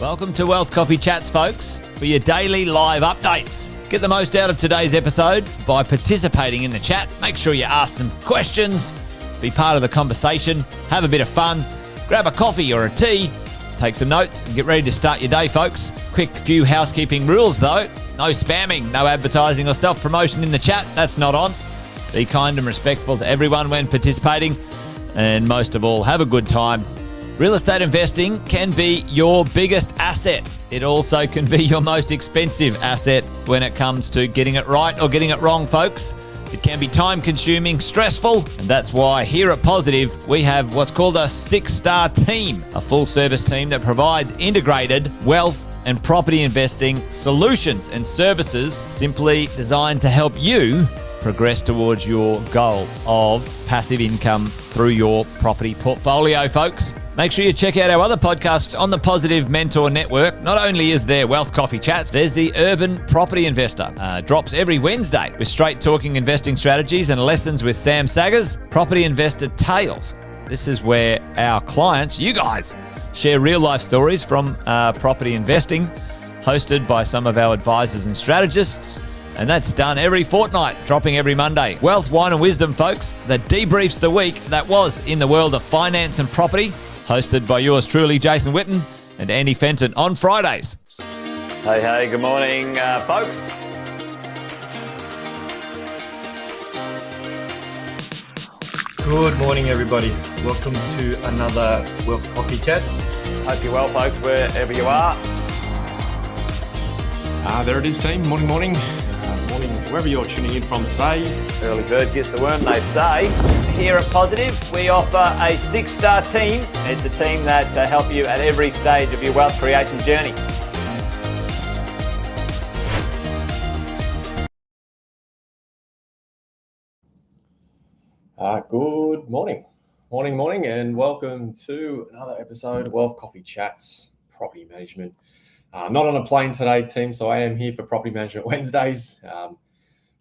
Welcome to Wealth Coffee Chats, folks, for your daily live updates. Get the most out of today's episode by participating in the chat. Make sure you ask some questions, be part of the conversation, have a bit of fun, grab a coffee or a tea, take some notes, and get ready to start your day, folks. Quick few housekeeping rules, though. No spamming, no advertising or self-promotion in the chat. That's not on. Be kind and respectful to everyone when participating. And most of all, have a good time. Real estate investing can be your biggest asset. It also can be your most expensive asset when it comes to getting it right or getting it wrong, folks. It can be time-consuming, stressful, and that's why here at Positive, we have what's called a 6-star team, a full-service team that provides integrated wealth and property investing solutions and services simply designed to help you progress towards your goal of passive income through your property portfolio, folks. Make sure you check out our other podcasts on the Positive Mentor Network. Not only is there Wealth Coffee Chats, there's the Urban Property Investor. Drops every Wednesday with straight talking investing strategies and lessons with Sam Saggers. Property Investor Tales. This is where our clients, you guys, share real life stories from property investing, hosted by some of our advisors and strategists. And that's done every fortnight, dropping every Monday. Wealth, Wine and Wisdom, folks, that debriefs the week that was in the world of finance and property, hosted by yours truly, Jason Witten and Andy Fenton on Fridays. Hey, good morning, folks. Good morning, everybody. Welcome to another Wealth Coffee Chat. Hope you're well, folks, wherever you are. There it is, team. Morning. Morning, wherever you're tuning in from today. Early bird gets the worm, they say. Here at Positive, we offer a 6-star team. It's a team that help you at every stage of your wealth creation journey. Good morning, and welcome to another episode of Wealth Coffee Chats, Property Management. I'm not on a plane today, team, so I am here for Property Management Wednesdays.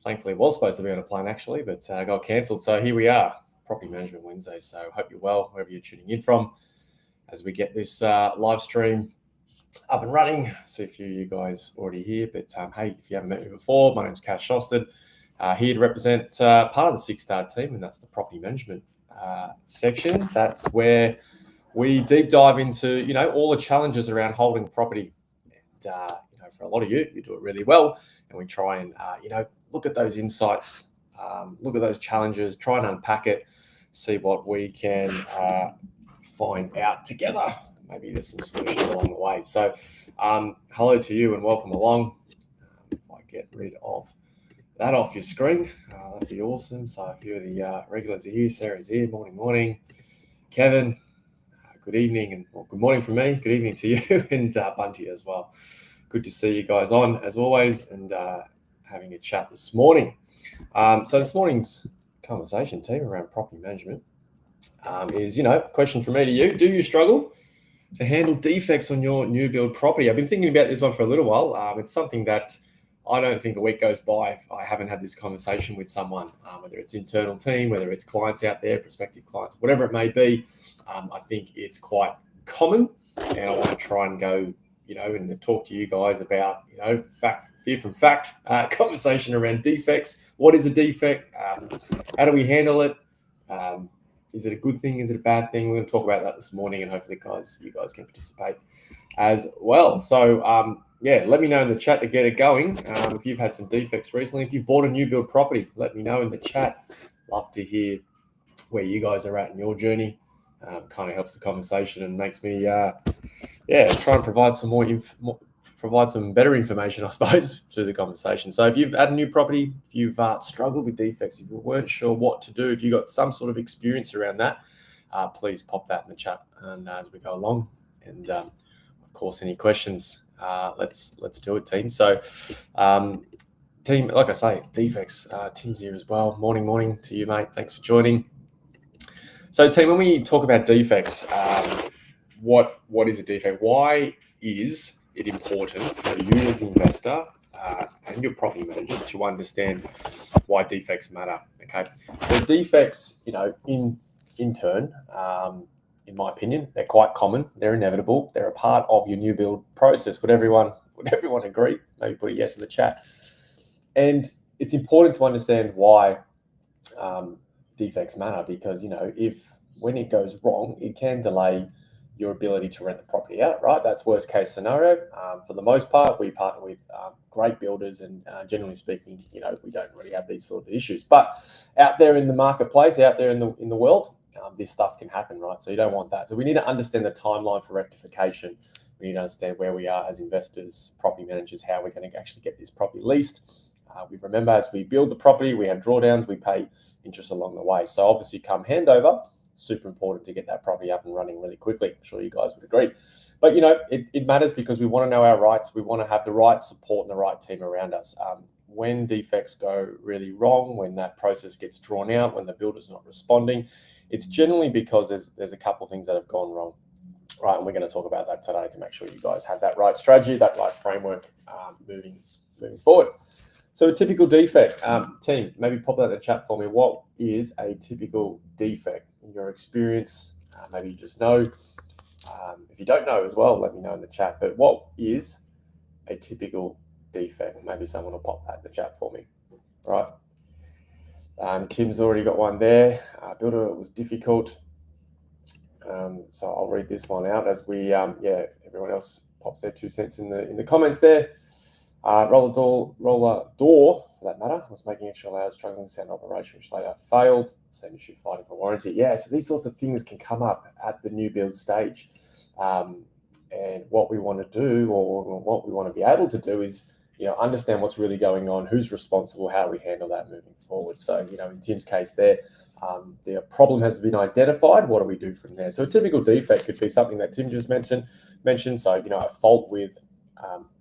Thankfully, was supposed to be on a plane, actually, but got cancelled. So here we are, Property Management Wednesdays. So hope you're well, wherever you're tuning in from, as we get this live stream up and running. See a few of you guys already here, but hey, if you haven't met me before, my name's Cash Shosted, here to represent part of the 6-star team, and that's the Property Management section. That's where we deep dive into, all the challenges around holding property. For a lot of you do it really well, and we try and look at those insights, look at those challenges, try and unpack it, see what we can find out together. Maybe there's some solutions along the way. So hello to you and welcome along. If I get rid of that off your screen, that'd be awesome. So a few of the regulars are here. Sarah's here. Morning. Kevin, good evening, and good morning from me. Good evening to you and Bunty as well. Good to see you guys on as always, and having a chat this morning. So this morning's conversation, team, around property management is, question from me to you. Do you struggle to handle defects on your new build property? I've been thinking about this one for a little while. It's something that I don't think a week goes by if I haven't had this conversation with someone, whether it's internal team, whether it's clients out there, prospective clients, whatever it may be. I think it's quite common, and I want to try and go, and talk to you guys about, fear from fact, conversation around defects. What is a defect? How do we handle it? Is it a good thing? Is it a bad thing? We're going to talk about that this morning, and hopefully you guys can participate as well. So, let me know in the chat to get it going. If you've had some defects recently, if you've bought a new build property, let me know in the chat. Love to hear where you guys are at in your journey. Kind of helps the conversation and makes me, try and provide some better information, I suppose, to the conversation. So if you've had a new property, if you've struggled with defects, if you weren't sure what to do, if you've got some sort of experience around that, please pop that in the chat and as we go along. And of course, any questions, let's do it, team. So team, like I say, defects, Tim's here as well. Morning to you, mate. Thanks for joining. So team, when we talk about defects, what is a defect? Why is it important for you as the investor and your property managers to understand why defects matter? Okay, so defects, in turn, in my opinion, they're quite common. They're inevitable. They're a part of your new build process. Would everyone agree? Maybe put a yes in the chat. And it's important to understand why defects matter, because if when it goes wrong, it can delay your ability to rent the property out, right? That's worst case scenario. For the most part, we partner with great builders, and generally speaking, we don't really have these sort of issues. But out there in the marketplace, out there in the world, this stuff can happen, right? So you don't want that. So we need to understand the timeline for rectification. We need to understand where we are as investors, property managers, how we're going to actually get this property leased. We remember, as we build the property, we have drawdowns, we pay interest along the way. So obviously come handover, super important to get that property up and running really quickly. I'm sure you guys would agree. But, it matters because we want to know our rights. We want to have the right support and the right team around us. When defects go really wrong, when that process gets drawn out, when the builder's not responding, it's generally because there's a couple of things that have gone wrong. Right, and we're going to talk about that today to make sure you guys have that right strategy, that right framework moving forward. So a typical defect, team, maybe pop that in the chat for me. What is a typical defect in your experience? Maybe you just know. If you don't know as well, let me know in the chat. But what is a typical defect? Maybe someone will pop that in the chat for me. All right. Kim's already got one there. Builder was difficult. So I'll read this one out as we, everyone else pops their 2 cents in the comments there. Roller door, for that matter, was making extra loud, struggling sound operation, which later failed. Same issue, fighting for warranty. Yeah, so these sorts of things can come up at the new build stage. And what we want to do, or what we want to be able to do, is understand what's really going on, who's responsible, how we handle that moving forward. So in Tim's case there, the problem has been identified. What do we do from there? So a typical defect could be something that Tim just mentioned. So a fault with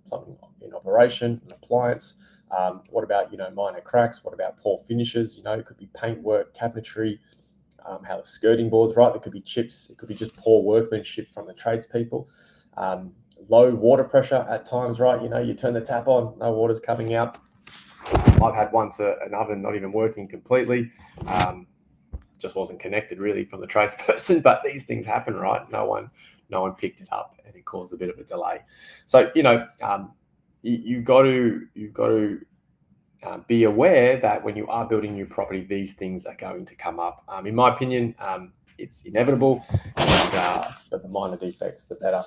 something in operation, an appliance. What about minor cracks? What about poor finishes? It could be paintwork, cabinetry, how the skirting boards, right? There could be chips. It could be just poor workmanship from the tradespeople. Low water pressure at times, right? You turn the tap on, no water's coming out. I've had once an oven not even working completely. Just wasn't connected really from the tradesperson, but these things happen, right? No one picked it up, and it caused a bit of a delay. So you've got to be aware that when you are building new property, these things are going to come up. In my opinion, it's inevitable, but the minor defects, the better.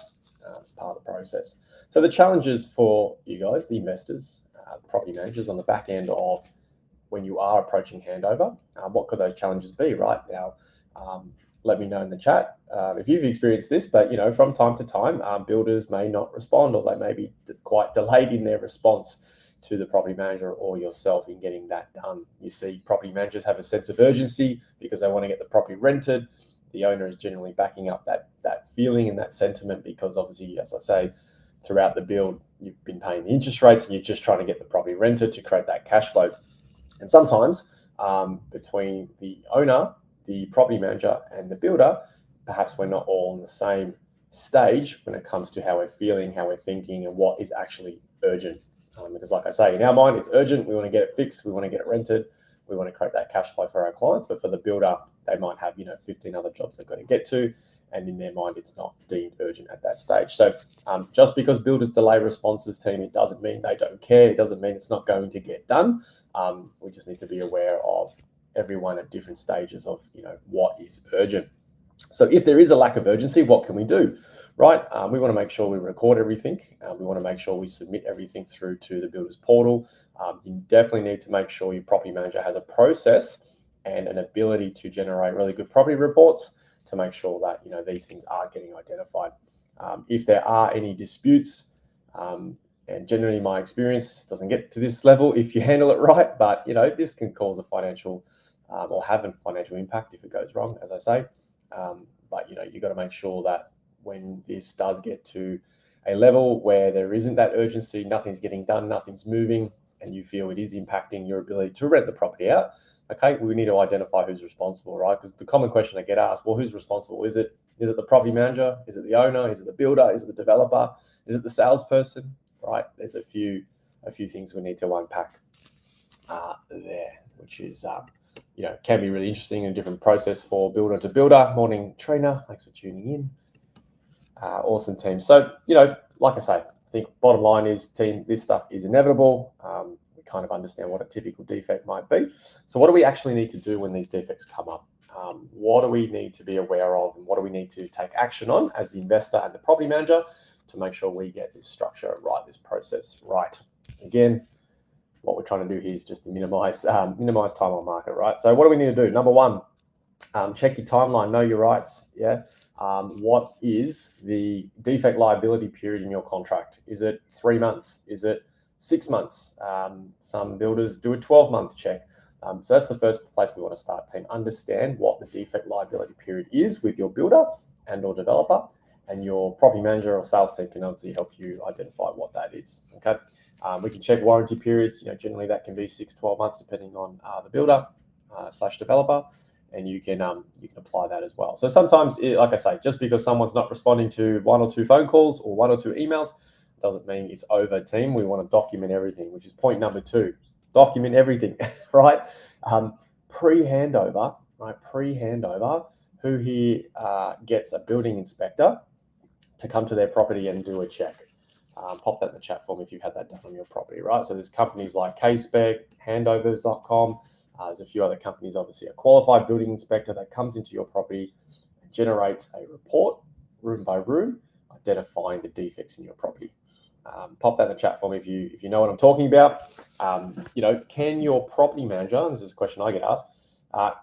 As part of the process. So the challenges for you guys, the investors, property managers, on the back end of when you are approaching handover, what could those challenges be? Right now, let me know in the chat if you've experienced this. But from time to time, builders may not respond, or they may be quite delayed in their response to the property manager or yourself in getting that done. You see, property managers have a sense of urgency because they want to get the property rented. The owner is generally backing up that feeling and that sentiment, because obviously, as I say, throughout the build, you've been paying the interest rates and you're just trying to get the property rented to create that cash flow. And sometimes between the owner, the property manager, and the builder, perhaps we're not all on the same stage when it comes to how we're feeling, how we're thinking, and what is actually urgent. Because like I say, in our mind, it's urgent. We want to get it fixed. We want to get it rented. We want to create that cash flow for our clients. But for the builder, they might have 15 other jobs they've got to get to, and in their mind, it's not deemed urgent at that stage. So just because builders delay responses, team, it doesn't mean they don't care. It doesn't mean it's not going to get done. We just need to be aware of everyone at different stages of what is urgent. So if there is a lack of urgency, what can we do? Right, we want to make sure we record everything. We want to make sure we submit everything through to the builder's portal. You definitely need to make sure your property manager has a process and an ability to generate really good property reports to make sure that these things are getting identified. If there are any disputes, and generally my experience doesn't get to this level if you handle it right, but this can cause a financial or have a financial impact if it goes wrong, as I say. But you've got to make sure that when this does get to a level where there isn't that urgency, nothing's getting done, nothing's moving, and you feel it is impacting your ability to rent the property out, okay, we need to identify who's responsible, right? Because the common question I get asked, well, who's responsible? Is it the property manager? Is it the owner? Is it the builder? Is it the developer? Is it the salesperson? Right? There's a few things we need to unpack there, which is can be really interesting and a different process for builder to builder. Morning, Trina. Thanks for tuning in. Awesome, team. So, like I say, I think bottom line is, team, this stuff is inevitable. We kind of understand what a typical defect might be. So what do we actually need to do when these defects come up? What do we need to be aware of, and what do we need to take action on as the investor and the property manager to make sure we get this structure right, this process right? Again, what we're trying to do here is just to minimize time on market, right? So what do we need to do? Number one, check your timeline, know your rights. Yeah. What is the defect liability period in your contract? Is it 3 months? Is it 6 months? Some builders do a 12-month check. So that's the first place we want to start, team. Understand what the defect liability period is with your builder and or developer, and your property manager or sales team can obviously help you identify what that is. Okay. We can check warranty periods. Generally that can be 6-12 months depending on the builder / developer, and you can apply that as well. So sometimes, like I say, just because someone's not responding to 1 or 2 phone calls or 1 or 2 emails doesn't mean it's over, team. We want to document everything, which is point number 2. Document everything, right? Pre-handover, right? Pre-handover, who here gets a building inspector to come to their property and do a check? Pop that in the chat for me if you've had that done on your property, right? So there's companies like KSpec, handovers.com. There's a few other companies, obviously. A qualified building inspector that comes into your property and generates a report, room by room, identifying the defects in your property. Pop that in the chat for me if you know what I'm talking about. Can your property manager, and this is a question I get asked,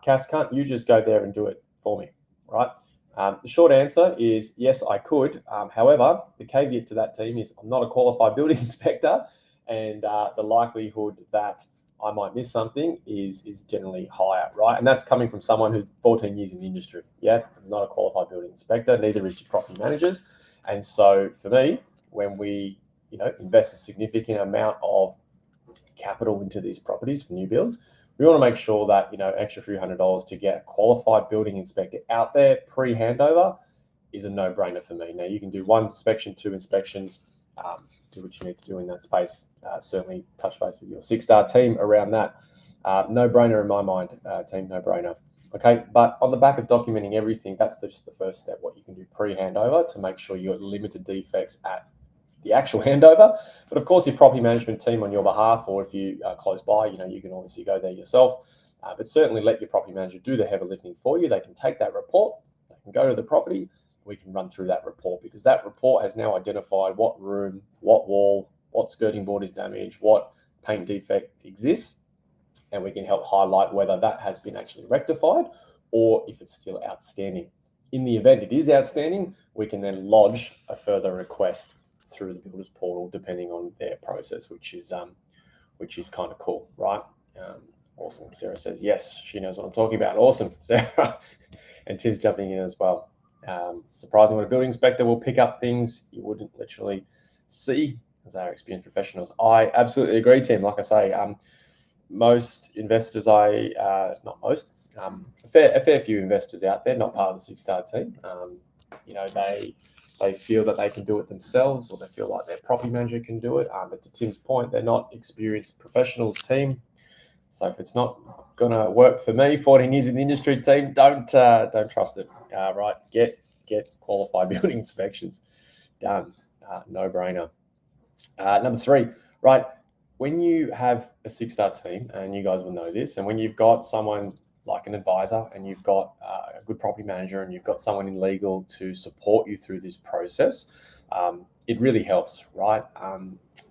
Cass, can't you just go there and do it for me, right? The short answer is yes, I could. However, the caveat to that, team, is I'm not a qualified building inspector, and the likelihood that I might miss something is generally higher, right? And that's coming from someone who's 14 years in the industry. Yeah, I'm not a qualified building inspector, neither is your property managers. And so for me, when we invest a significant amount of capital into these properties for new builds, we want to make sure that extra few $100 to get a qualified building inspector out there pre-handover is a no-brainer for me. Now you can do 1 inspection, 2 inspections, do what you need to do in that space. Certainly touch base with your 6-star team around that. No-brainer in my mind, team, no-brainer. Okay, but on the back of documenting everything, that's just the first step, what you can do pre-handover to make sure you got limited defects at the actual handover. But of course, your property management team on your behalf, or if you are close by, you can obviously go there yourself. But certainly let your property manager do the heavy lifting for you. They can take that report, they can go to the property, we can run through that report, because that report has now identified what room, what wall, what skirting board is damaged, what paint defect exists, and we can help highlight whether that has been actually rectified or if it's still outstanding. In the event it is outstanding, we can then lodge a further request through the builder's portal, depending on their process, which is kind of cool, right? Awesome. Sarah says yes, she knows what I'm talking about. Awesome, Sarah. And Tim's jumping in as well. Surprising when a building inspector will pick up things you wouldn't literally see, as they are experienced professionals. I absolutely agree, Tim. Like I say, most investors, a fair few investors out there, not part of the 6-star team, they feel that they can do it themselves, or they feel like their property manager can do it. But to Tim's point, they're not experienced professionals, team. So if it's not going to work for me, 14 years in the industry, team, don't trust it. Right, get qualified building inspections done. No brainer. Number 3, right? When you have a 6-star team, and you guys will know this, and when you've got someone like an advisor, and you've got a good property manager, and you've got someone in legal to support you through this process, it really helps, right?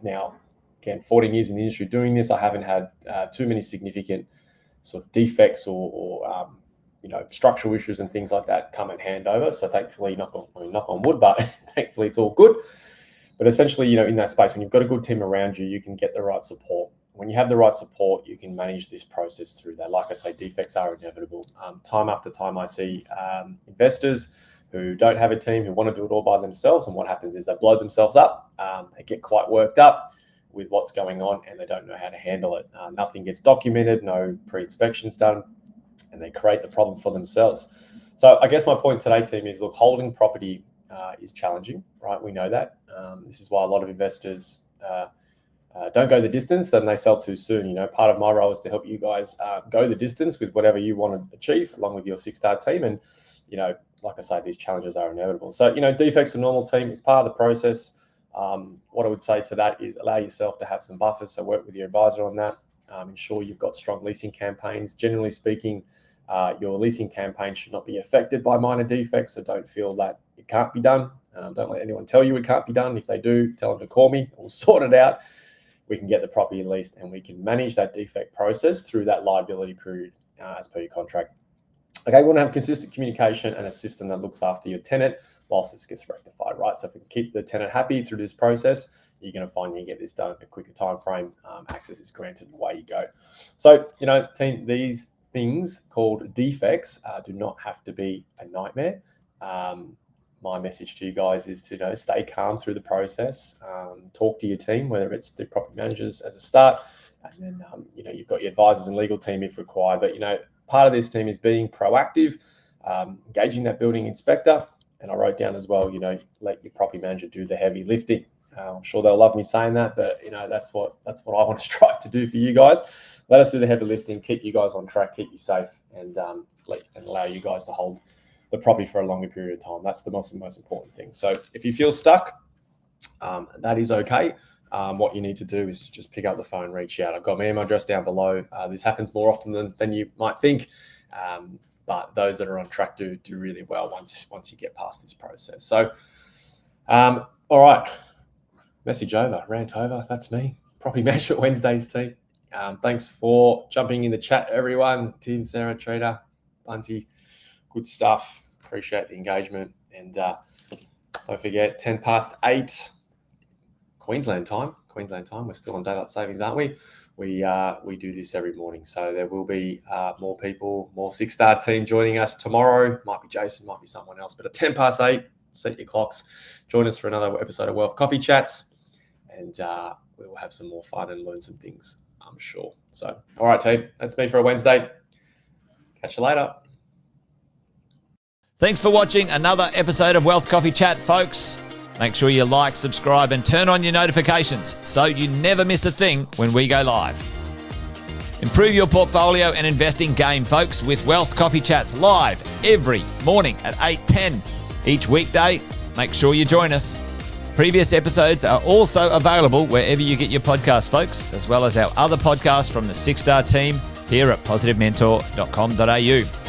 Now, again, 14 years in the industry doing this, I haven't had too many significant sort of defects or structural issues and things like that come at handover. So thankfully, knock on wood, but thankfully it's all good. But essentially, in that space, when you've got a good team around you, you can get the right support. When you have the right support, you can manage this process through that. Like I say, defects are inevitable. Time after time, I see investors who don't have a team, who want to do it all by themselves. And what happens is they blow themselves up. They get quite worked up with what's going on, and they don't know how to handle it. Nothing gets documented, no pre-inspections done, and they create the problem for themselves. So I guess my point today, team, is look, holding property is challenging, right? We know that. This is why a lot of investors don't go the distance, then they sell too soon. Part of my role is to help you guys go the distance with whatever you want to achieve, along with your 6-star team. And, like I say, these challenges are inevitable. So, defects a normal team is part of the process. What I would say to that is allow yourself to have some buffers. So work with your advisor on that. Ensure you've got strong leasing campaigns. Generally speaking, your leasing campaign should not be affected by minor defects. So don't feel that it can't be done. Don't let anyone tell you it can't be done. If they do, tell them to call me. We'll sort it out. We can get the property leased and we can manage that defect process through that liability period as per your contract. Okay, we want to have consistent communication and a system that looks after your tenant whilst this gets rectified, right? So if we can keep the tenant happy through this process, you're going to find you get this done in a quicker time frame. Access is granted, away you go. So, team, these things called defects do not have to be a nightmare. My message to you guys is to stay calm through the process. Talk to your team, whether it's the property managers as a start, and then you've got your advisors and legal team if required. But part of this team is being proactive, engaging that building inspector. And I wrote down as well, let your property manager do the heavy lifting. I'm sure they'll love me saying that, but that's what I want to strive to do for you guys. Let us do the heavy lifting, keep you guys on track, keep you safe, and allow you guys to hold the property for a longer period of time. That's the most important thing. So if you feel stuck, that is okay. What you need to do is just pick up the phone, reach out. I've got my email address down below. This happens more often than you might think. But those that are on track do really well once you get past this process. So, all right, message over, rant over. That's me, Property Management Wednesdays team. Thanks for jumping in the chat, everyone. Tim, Sarah, Trader, Bunty, good stuff. Appreciate the engagement. And don't forget, 10:08 Queensland time. We're still on daylight savings, aren't we? We do this every morning. So there will be more people, more 6-star team joining us tomorrow. Might be Jason, might be someone else. But at 8:10, set your clocks. Join us for another episode of Wealth Coffee Chats. And we will have some more fun and learn some things, I'm sure. So, all right, team. That's me for a Wednesday. Catch you later. Thanks for watching another episode of Wealth Coffee Chat, folks. Make sure you like, subscribe, and turn on your notifications so you never miss a thing when we go live. Improve your portfolio and investing game, folks, with Wealth Coffee Chats live every morning at 8:10 each weekday. Make sure you join us. Previous episodes are also available wherever you get your podcasts, folks, as well as our other podcasts from the 6-star team here at positivementor.com.au.